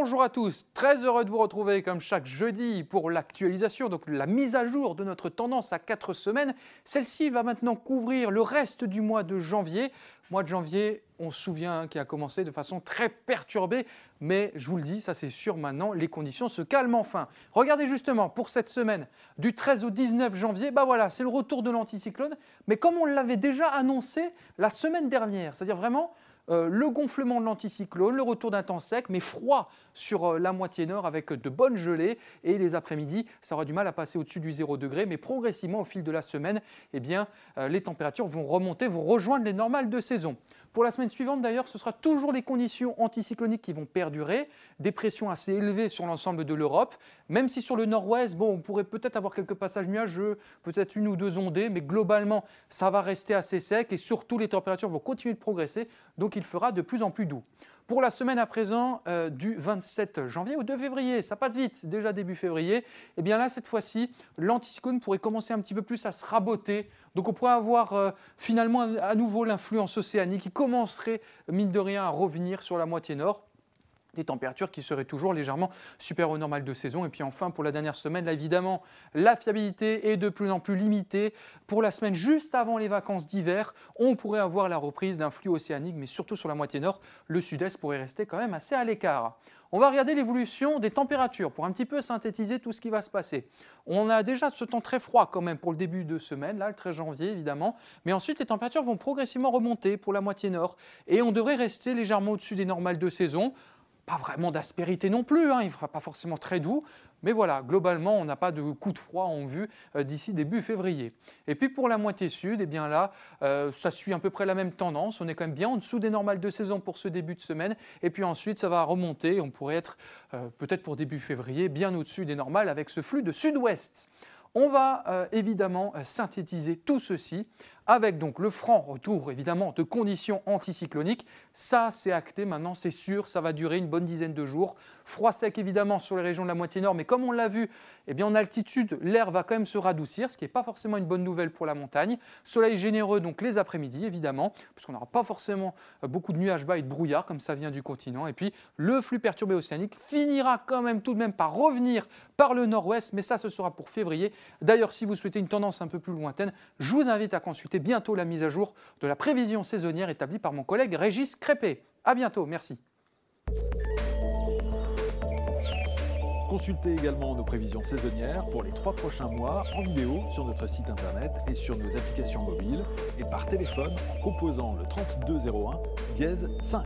Bonjour à tous, très heureux de vous retrouver comme chaque jeudi pour l'actualisation, donc la mise à jour de notre tendance à 4 semaines. Celle-ci va maintenant couvrir le reste du mois de janvier. Mois de janvier, on se souvient, qui a commencé de façon très perturbée, mais je vous le dis, ça c'est sûr maintenant, les conditions se calment enfin. Regardez justement, pour cette semaine, du 13 au 19 janvier, voilà, c'est le retour de l'anticyclone, mais comme on l'avait déjà annoncé la semaine dernière, c'est-à-dire vraiment le gonflement de l'anticyclone, le retour d'un temps sec, mais froid sur la moitié nord avec de bonnes gelées. Et les après-midi, ça aura du mal à passer au-dessus du 0 degré, mais progressivement au fil de la semaine, les températures vont remonter, vont rejoindre les normales de saison. Pour la semaine suivante d'ailleurs, ce sera toujours les conditions anticycloniques qui vont perdurer, des pressions assez élevées sur l'ensemble de l'Europe, même si sur le nord-ouest, on pourrait peut-être avoir quelques passages nuageux, peut-être une ou deux ondées, mais globalement, ça va rester assez sec et surtout les températures vont continuer de progresser, donc il fera de plus en plus doux. Pour la semaine à présent du 27 janvier au 2 février, ça passe vite, déjà début février, et bien là cette fois-ci, l'anticyclone pourrait commencer un petit peu plus à se raboter. Donc on pourrait avoir finalement à nouveau l'influence océanique qui commencerait mine de rien à revenir sur la moitié nord. Des températures qui seraient toujours légèrement supérieures au normal de saison. Et puis enfin, pour la dernière semaine, là évidemment, la fiabilité est de plus en plus limitée. Pour la semaine juste avant les vacances d'hiver, on pourrait avoir la reprise d'un flux océanique, mais surtout sur la moitié nord, le sud-est pourrait rester quand même assez à l'écart. On va regarder l'évolution des températures pour un petit peu synthétiser tout ce qui va se passer. On a déjà ce temps très froid quand même pour le début de semaine, là le 13 janvier évidemment, mais ensuite les températures vont progressivement remonter pour la moitié nord et on devrait rester légèrement au-dessus des normales de saison. Pas vraiment d'aspérité non plus, il ne fera pas forcément très doux, mais voilà, globalement, on n'a pas de coup de froid en vue d'ici début février. Et puis pour la moitié sud, là, ça suit à peu près la même tendance, on est quand même bien en dessous des normales de saison pour ce début de semaine, et puis ensuite ça va remonter, on pourrait être peut-être pour début février bien au-dessus des normales avec ce flux de sud-ouest. On va évidemment synthétiser tout ceci avec donc le franc retour évidemment de conditions anticycloniques. Ça c'est acté maintenant, c'est sûr, ça va durer une bonne dizaine de jours. Froid sec évidemment sur les régions de la moitié nord, mais comme on l'a vu, en altitude, l'air va quand même se radoucir, ce qui n'est pas forcément une bonne nouvelle pour la montagne. Soleil généreux donc les après-midi évidemment, puisqu'on n'aura pas forcément beaucoup de nuages bas et de brouillard comme ça vient du continent. Et puis le flux perturbé océanique finira quand même tout de même par revenir par le nord-ouest, mais ça ce sera pour février. D'ailleurs, si vous souhaitez une tendance un peu plus lointaine, je vous invite à consulter bientôt la mise à jour de la prévision saisonnière établie par mon collègue Régis Crépé. À bientôt, merci. Consultez également nos prévisions saisonnières pour les 3 prochains mois en vidéo sur notre site internet et sur nos applications mobiles et par téléphone en composant le 3201 5.